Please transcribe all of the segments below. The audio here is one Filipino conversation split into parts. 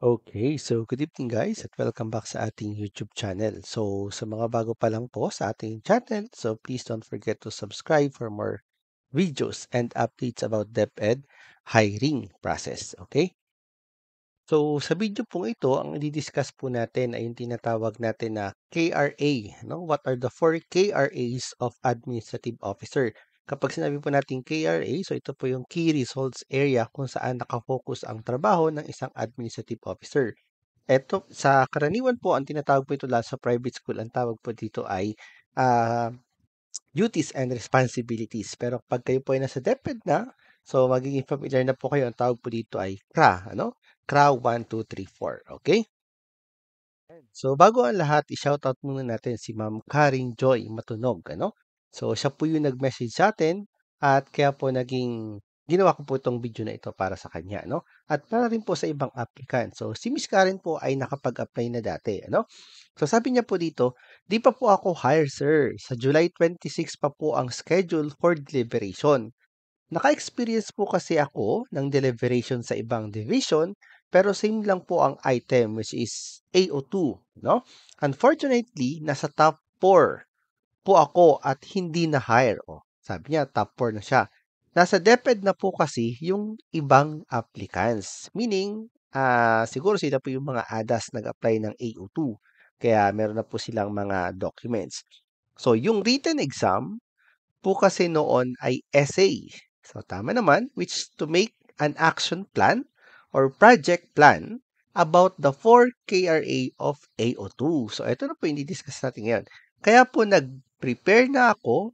Okay, so good evening guys at welcome back sa ating YouTube channel. So sa mga bago pa lang po sa ating channel, so please don't forget to subscribe for more videos and updates about DepEd hiring process. Okay? So sa video pong ito, ang i-discuss po natin ay yung tinatawag natin na KRA. No? What are the 4 KRAs of Administrative Officer? Kapag sinabi po natin KRA, so ito po yung Key Results Area kung saan nakafocus ang trabaho ng isang Administrative Officer. Eto, sa karaniwan po, ang tinatawag po ito lalo sa private school, ang tawag po dito ay ah, duties and responsibilities. Pero pag kayo po ay nasa DepEd na, so magiging familiar na po kayo, ang tawag po dito ay CRA, ano? CRA 1, 2, 3, 4, okay? So bago ang lahat, i-shoutout muna natin si Ma'am Karing Joy Matunog, ano? So siya po yung nag-message sa atin at kaya po ginawa ko po itong video na ito para sa kanya, no? At para rin po sa ibang applicant. So si Miss Karen po ay nakapag-apply na dati, ano? So sabi niya po dito, di pa po ako hire sir. Sa July 26 pa po ang schedule for deliberation. Naka-experience po kasi ako ng deliberation sa ibang division, pero same lang po ang item which is AO2, no? Unfortunately, nasa top 4 po ako at hindi na-hire. Oh, sabi niya, top 4 na siya. Nasa DepEd na po kasi yung ibang applicants. Meaning, siguro sila po yung mga ADAS nag-apply ng AO2. Kaya meron na po silang mga documents. So, yung written exam, po kasi noon ay essay. So, tama naman, which is to make an action plan or project plan about the 4 KRA of AO2. So, ito na po yung discuss natin ngayon. Kaya po nag-prepare na ako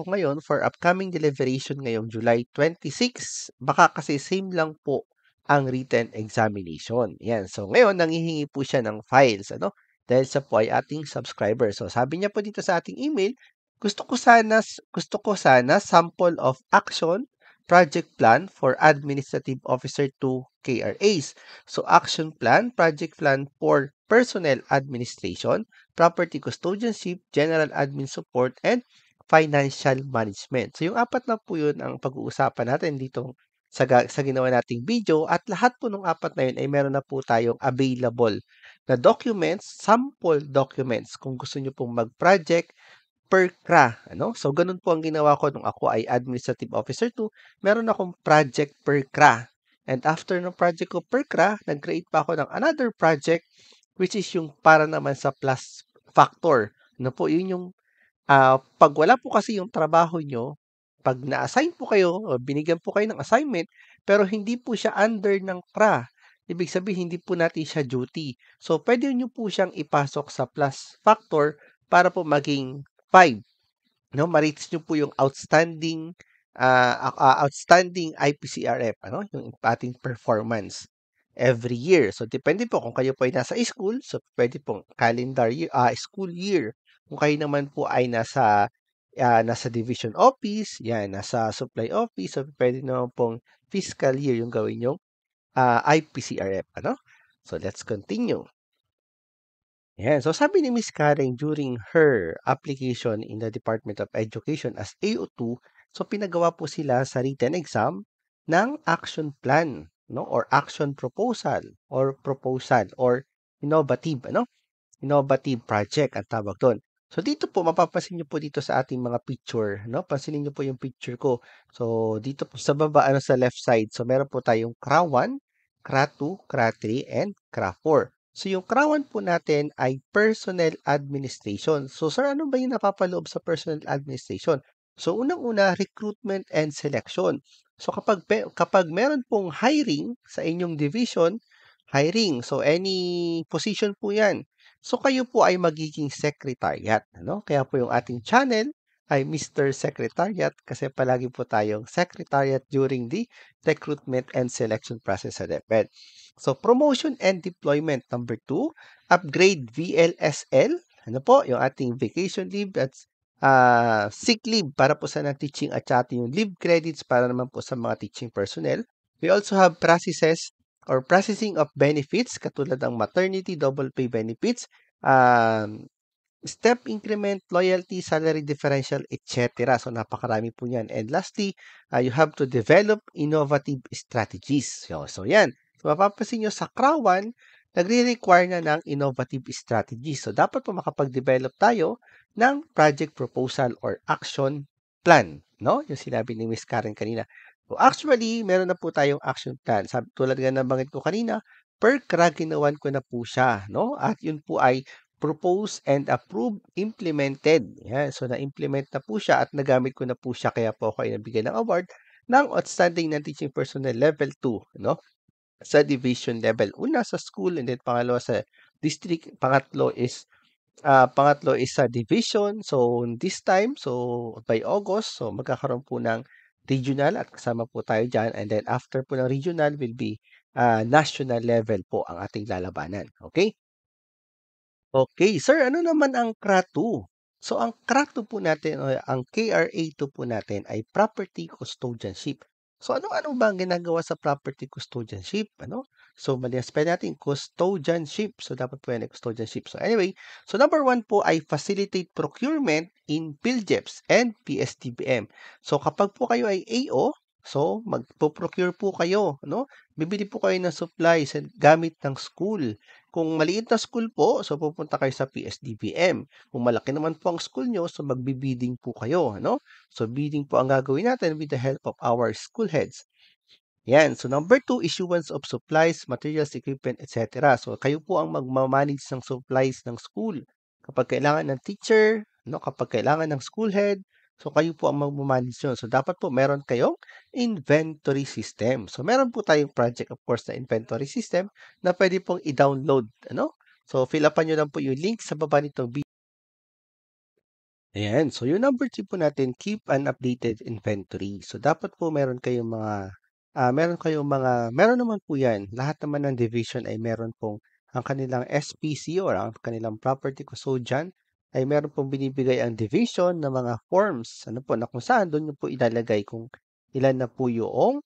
ngayon for upcoming deliberation ngayong July 26. Baka kasi same lang po ang written examination. Yan. So, ngayon, nangihingi po siya ng files, ano? Dahil siya po ay ating subscriber. So, sabi niya po dito sa ating email, gusto ko sana sample of action project plan for Administrative Officer 2 KRAs. So, action plan, project plan for personnel administration, property custodianship, general admin support, and financial management. So, yung apat na po yun ang pag-uusapan natin dito sa ginawa nating video at lahat po ng apat na yun ay meron na po tayong available na documents, sample documents kung gusto nyo pong mag-project per CRA. Ano? So, ganun po ang ginawa ko nung ako ay Administrative Officer 2. Meron akong project per CRA. And after ng project ko per CRA, nag-create pa ako ng another project which is yung para naman sa plus factor. Ano po, yun yung pag wala po kasi yung trabaho nyo, pag na-assign po kayo o binigyan po kayo ng assignment, pero hindi po siya under ng CRA, ibig sabihin hindi po natin siya duty. So, pwede nyo po siyang ipasok sa plus factor para po maging 5. No, ma-rates nyo po yung outstanding IPCRF, ano, yung ating performance every year. So, depende po kung kayo po ay nasa school, so pwede pong calendar year, school year. Kung kayo naman po ay nasa division office, yan, nasa supply office, so pwede naman pong fiscal year yung gawin yung IPCRF, ano? So, let's continue. Yan. So, sabi ni Miss Karen during her application in the Department of Education as AO2, so pinagawa po sila sa written exam ng action plan, no? Or action proposal or innovative, ano? Innovative project ang tawag doon. So, dito po, mapapansin nyo po dito sa ating mga picture, no? Pansinin nyo po yung picture ko. So, dito po sa baba, sa left side, so meron po tayong CRA 1, CRA 2, CRA 3, and CRA 4. So, yung CRA 1 po natin ay Personnel Administration. So, sir, ano ba yung napapaloob sa Personnel Administration? So, unang-una, recruitment and selection. So, kapag meron pong hiring sa inyong division, hiring. So, any position po yan. So, kayo po ay magiging secretariat. Ano? Kaya po yung ating channel ay Mr. Secretariat kasi palagi po tayong secretariat during the recruitment and selection process sa DepEd. So, promotion and deployment. Number 2, upgrade VLSL. Ano po? Yung ating vacation leave at sick leave para po sa teaching at saka yung leave credits para naman po sa mga teaching personnel. We also have processes or processing of benefits katulad ng maternity, double pay benefits, step increment, loyalty, salary differential, etc. So, napakarami po niyan. And lastly, you have to develop innovative strategies. So yan. So, mapapansin nyo sa CRA1, nagre-require na ng innovative strategy. So, dapat po makapag-develop tayo ng project proposal or action plan, no? Yung sinabi ni Miss Karen kanina. So, actually, meron na po tayong action plan. Sabi, tulad nga nabanggit ko kanina, per CRA, ginawan ko na po siya, no? At yun po ay propose and approve, implemented. Yan. So, na-implement na po siya at nagamit ko na po siya kaya po ako ay nabigyan ng award ng Outstanding Non-Teaching Personnel Level 2, no? Sa division level. Una sa school and then pangalawa sa district, pangatlo is sa division. So this time, so by August, so magkakaroon po ng regional at kasama po tayo diyan, and then after po ng regional will be national level po ang ating lalabanan. Okay? Okay, sir, ano naman ang CRA2? So, ang CRA2 po natin o ang KRA2 po natin ay property custodianship. So, ano-ano ba ang ginagawa sa property custodianship? Ano? So, spell natin custodianship. So, dapat po yan ay custodianship. So, anyway, so number 1 po ay facilitate procurement in PhilJeps and PSDBM. So, kapag po kayo ay AO, so magpo-procure po kayo, no? Bibili po kayo ng supplies and gamit ng school. Kung maliit na school po, so pupunta kayo sa PSDBM. Kung malaki naman po ang school nyo, so magbi-bidding po kayo, no? So bidding po ang gagawin natin with the help of our school heads. Yan. So number 2, issuance of supplies, materials, equipment, etc. So kayo po ang magmamanage ng supplies ng school. Kapag kailangan ng teacher, no, kapag kailangan ng school head, so kayo po ang magmamanage yun. So dapat po meron kayong inventory system. So meron po tayong project, of course, na inventory system na pwede pong i-download. Ano? So fill upan nyo lang po yung link sa baba nitong video. Ayan. So, yung number 2 po natin, keep an updated inventory. So, dapat po meron naman po yan. Lahat naman ng division ay meron pong ang kanilang SPC or ang kanilang property custodian ay meron pong binibigay ang division ng mga forms. Ano po, na kung saan doon nyo po ilalagay kung ilan na po yung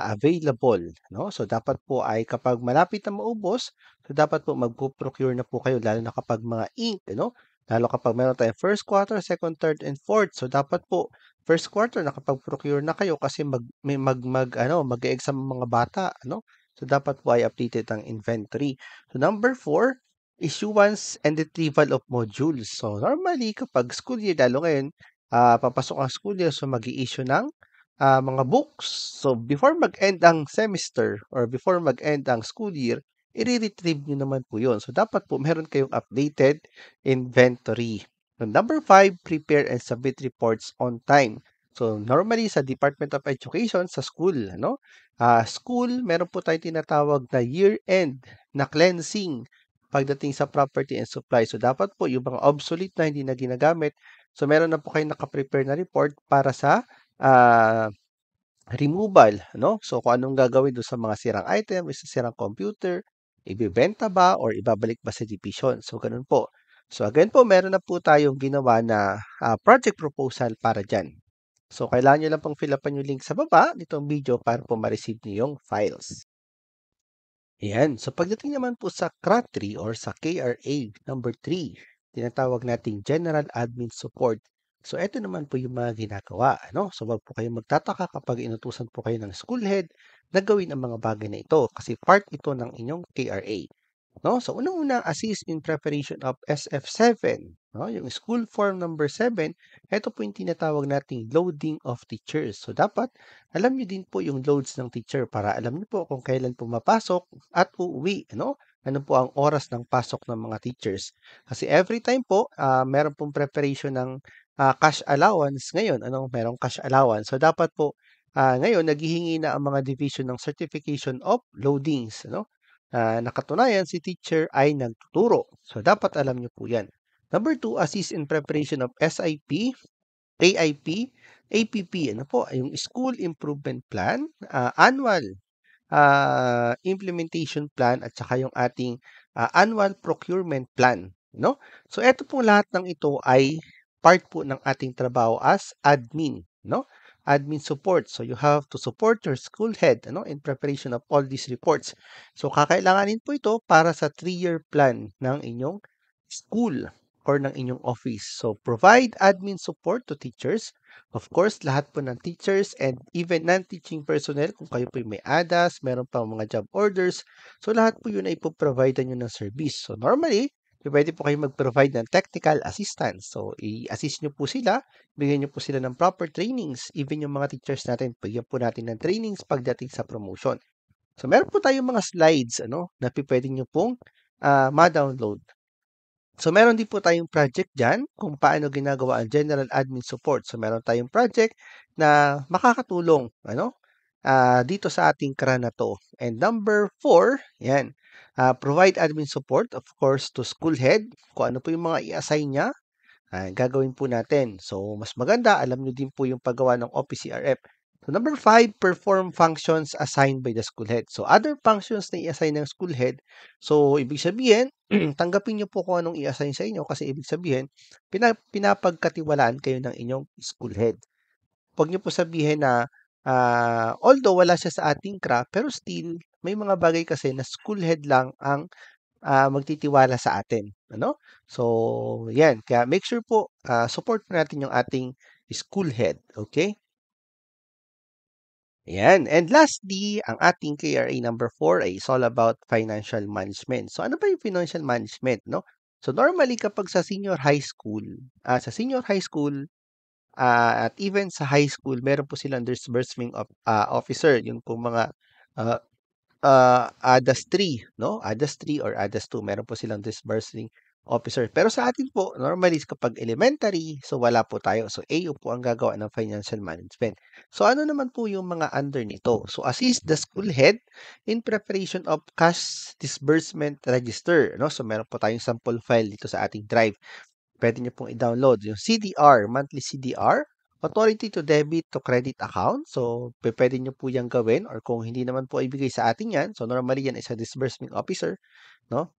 available. No? So, dapat po ay kapag malapit na maubos, so dapat po magpo-procure na po kayo lalo na kapag mga ink, ano? Lalo kapag meron tayong first quarter, second, third, and fourth. So, dapat po, first quarter, nakapag-procure na kayo kasi mag-exam ang mga bata, ano? So, dapat po ay updated ang inventory. So, number 4, issuance and retrieval of modules. So, normally, kapag school year, lalo ngayon, papasok ang school year, so mag-i-issue ng mga books. So, before mag-end ang semester or before mag-end ang school year, i-retrieve nyo naman po yun. So, dapat po meron kayong updated inventory. And number 5, prepare and submit reports on time. So, normally sa Department of Education, sa school, meron po tayong tinatawag na year-end na cleansing pagdating sa property and supply. So, dapat po yung mga obsolete na hindi na ginagamit, so meron na po kayong nakaprepare na report para sa uh, removal, no? So, kung anong gagawin doon sa mga sirang item, sa sirang computer, ibibenta ba or ibabalik ba sa division? So, ganun po. So, again po, meron na po tayong ginawa na project proposal para dyan. So, kailangan nyo lang pong fill upan yung link sa baba nitong video para po ma-receive nyo yung files. Ayan. So, pagdating naman po sa CRA3 or sa KRA number 3, tinatawag nating General Admin Support. So, ito naman po yung mga ginagawa. Ano? So, wag po kayong magtataka kapag inutusan po kayo ng school head na gawin ang mga bagay na ito kasi part ito ng inyong KRA. No? So, unang-una, assist in preparation of SF7. No? Yung school form number 7, ito po yung tinatawag nating loading of teachers. So, dapat alam niyo din po yung loads ng teacher para alam niyo po kung kailan pumapasok at uuwi. Ano po ang oras ng pasok ng mga teachers. Kasi every time po, meron pong preparation ng cash allowance. Ngayon, merong cash allowance. So, dapat po, ngayon, naghihingi na ang mga division ng certification of loadings. Nakatunayan si teacher ay nagtuturo. So, dapat alam niyo po yan. Number 2, assist in preparation of SIP, AIP, APP. Ano po? Yung School Improvement Plan, Annual Implementation Plan, at saka yung ating Annual Procurement Plan. No? So, eto pong lahat ng ito ay part po ng ating trabaho as admin. No? Admin support. So, you have to support your school head in preparation of all these reports. So, kakailanganin po ito para sa 3-year plan ng inyong school. or ng inyong office. So, provide admin support to teachers. Of course, lahat po ng teachers and even non-teaching personnel, kung kayo po may ADAS, meron pa mga job orders. So, lahat po yun ay ipoprovide nyo ng service. So, normally, pwede po kayo mag-provide ng technical assistance. So, i-assist nyo po sila, bigyan nyo po sila ng proper trainings. Even yung mga teachers natin, bigyan po natin ng trainings pagdating sa promotion. So, meron po tayong mga slides na pwede nyo pong ma-download. So, meron din po tayong project dyan kung paano ginagawa ang general admin support. So, meron tayong project na makakatulong dito sa ating CRA na to. And number 4, yan, provide admin support, of course, to school head. Kung ano po yung mga i-assign niya, gagawin po natin. So, mas maganda, alam nyo din po yung paggawa ng OPCRF. So, number 5, perform functions assigned by the school head. So, other functions na i-assign ng school head. So, ibig sabihin, tanggapin nyo po kung anong i-assign sa inyo kasi ibig sabihin, pinapagkatiwalaan kayo ng inyong school head. Huwag nyo po sabihin na, although wala siya sa ating CRA, pero still, may mga bagay kasi na school head lang ang magtitiwala sa atin. So, yan. Kaya make sure po, support po natin yung ating school head. Okay? Yan. And lastly, ang ating KRA number 4 ay is all about financial management. So, ano ba yung financial management, no? So, normally kapag sa senior high school, at even sa high school, meron po silang disbursement officer, yung pong mga uh, ADAS 3, no? ADAS 3 or ADAS 2, meron po silang disbursing officer. Pero sa atin po, normally kapag elementary, so wala po tayo. So AO po ang gagawa ng financial management. So ano naman po yung mga under nito? So assist the school head in preparation of cash disbursement register, no? So meron po tayong sample file dito sa ating drive. Pwede nyo pong i-download yung CDR, monthly CDR, authority to debit to credit account. So, pwede nyo po yung gawin or kung hindi naman po ibigay sa atin yan, so normally yan is a disbursement officer, no?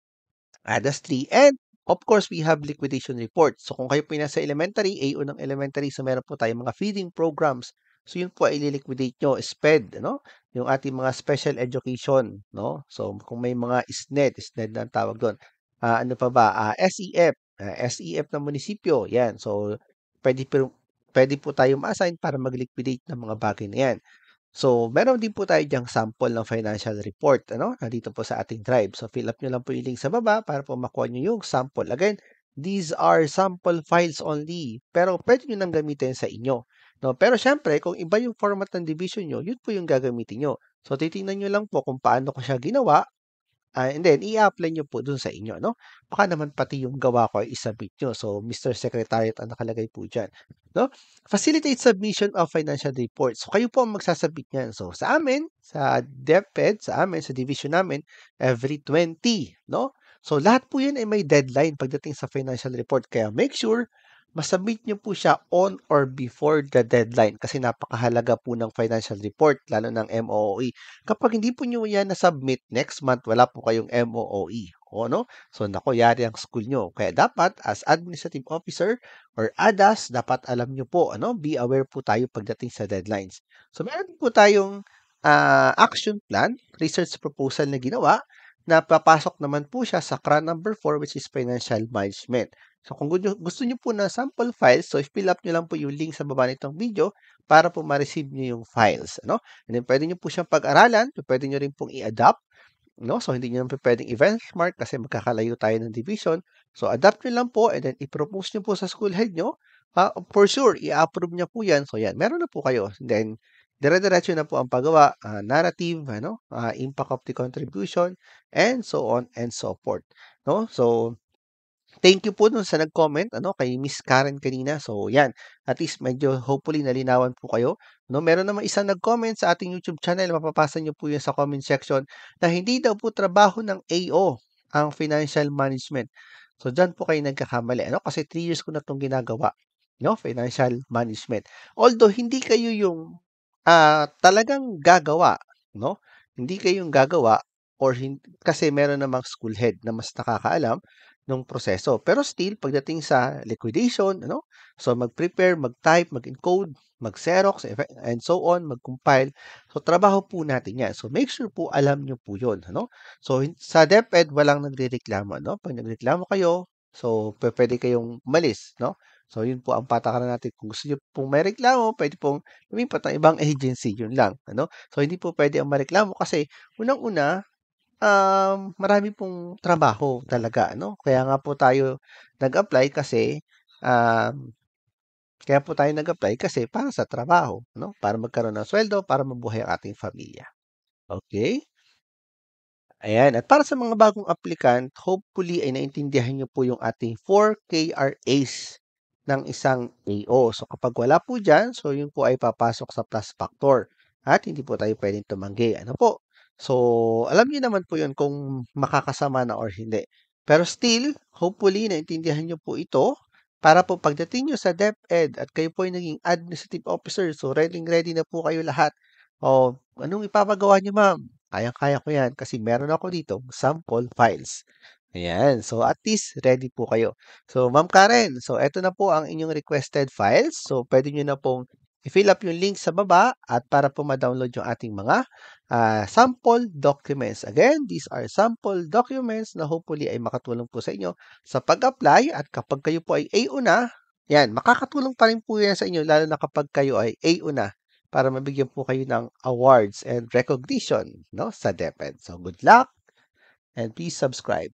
ADAS 3. And, of course, we have liquidation report. So, kung kayo po nasa elementary, AO ng elementary, so meron po tayong mga feeding programs. So, yun po ay liquidate nyo, SPED, no? Yung ating mga special education, no? So, kung may mga SNED na ang tawag doon. Ano pa ba? SEF ng munisipyo. Yan. So, pwede po tayo ma-assign para mag-liquidate ng mga bagay na yan. So, meron din po tayo diyang sample ng financial report, nandito po sa ating drive. So, fill up nyo lang po yung link sa baba para po makuha nyo yung sample. Again, these are sample files only, pero pwede nyo nang gamitin sa inyo. No? Pero syempre, kung iba yung format ng division nyo, yun po yung gagamitin nyo. So, titingnan nyo lang po kung paano ko siya ginawa. And then, i-apply nyo po dun sa inyo, no? Baka naman pati yung gawa ko ay isubmit nyo. So, Mr. Secretariat ang nakalagay po dyan, no? Facilitate submission of financial reports. So, kayo po ang magsasubmit niyan. So, sa amin, sa DepEd, sa amin, sa division namin, every 20, no? So, lahat po yan ay may deadline pagdating sa financial report. Kaya make sure masubmit nyo po siya on or before the deadline kasi napakahalaga po ng financial report, lalo ng MOOE. Kapag hindi po nyo yan na-submit next month, wala po kayong MOOE. O, no? So, nako, yari ang school nyo. Kaya dapat, as administrative officer or ADAS, dapat alam nyo po, be aware po tayo pagdating sa deadlines. So, meron po tayong action plan, research proposal na ginawa, na papasok naman po siya sa CRA number 4, which is financial management. So, kung gusto nyo po na sample files, so fill up nyo lang po yung link sa baba nitong video para po ma-receive nyo yung files. And then, pwede nyo po siyang pag-aralan, pwede nyo rin pong i-adapt. So, hindi nyo naman pwedeng i-benchmark kasi magkakalayo tayo ng division. So, adapt nyo lang po and then i-propose nyo po sa school head nyo. For sure, i-approve niya po yan. So, yan, meron na po kayo. And then, dire-diretso na po ang paggawa, narrative, impact of the contribution, and so on and so forth. No? So, thank you po dun sa nag-comment, kay Miss Karen kanina. So, yan. At least medyo hopefully nalinawan po kayo. No, meron naman isang nag-comment sa ating YouTube channel. Mapapasa niyo po 'yan sa comment section na hindi daw po trabaho ng AO ang financial management. So, diyan po kayo nagkakamali, kasi 3 years ko na 'tong ginagawa, financial management. Although hindi kayo yung talagang gagawa, no? Hindi kayong gagawa or kasi meron namang school head na mas nakakaalam nung proseso. Pero still, pagdating sa liquidation, so mag-prepare, mag-type, mag-encode, mag-xerox, and so on, mag-compile. So, trabaho po natin yan. So, make sure po alam nyo po yun. So, sa DepEd, walang nagre-reklamo. Pag nagreklamo kayo, So, puwede kayong umalis, 'no? So, yun po ang patakaran natin. Kung gusto niyo pong mareklamo, puwede pong lumipat ng ibang agency, yun lang, ano? So, hindi po puwede ang mareklamo kasi unang-una, marami pong trabaho talaga, ano? Kaya nga po tayo nag-apply kasi, um, kaya po tayo nag-apply kasi para sa trabaho, 'no? Para magkaroon ng suweldo, para mabuhay ang ating pamilya. Okay. Ayan, at para sa mga bagong applicant, hopefully ay naintindihan niyo po yung ating 4 KRAs ng isang AO. So kapag wala po dyan, so yun po ay papasok sa plus factor at hindi po tayo pwedeng tumanggi. Ano po? So alam niyo naman po yun kung makakasama na or hindi. Pero still, hopefully naintindihan niyo po ito para po pagdating niyo sa DepEd at kayo po ay naging administrative officer, so ready na po kayo lahat. O, anong ipapagawa niyo, ma'am? Kayang-kaya ko 'yan kasi meron ako dito sample files. Ayan, so at least ready po kayo. So, Ma'am Karen, so eto na po ang inyong requested files. So, puwede niyo na pong i-fill up yung link sa baba at para po ma-download yung ating mga, sample documents. Again, these are sample documents na hopefully ay makatulong po sa inyo sa pag-apply at kapag kayo po ay AO na, 'yan, makakatulong pa rin po 'yan sa inyo lalo na kapag kayo ay AO na para mabigyan po kayo ng awards and recognition, 'no, sa DepEd. So, good luck and please subscribe.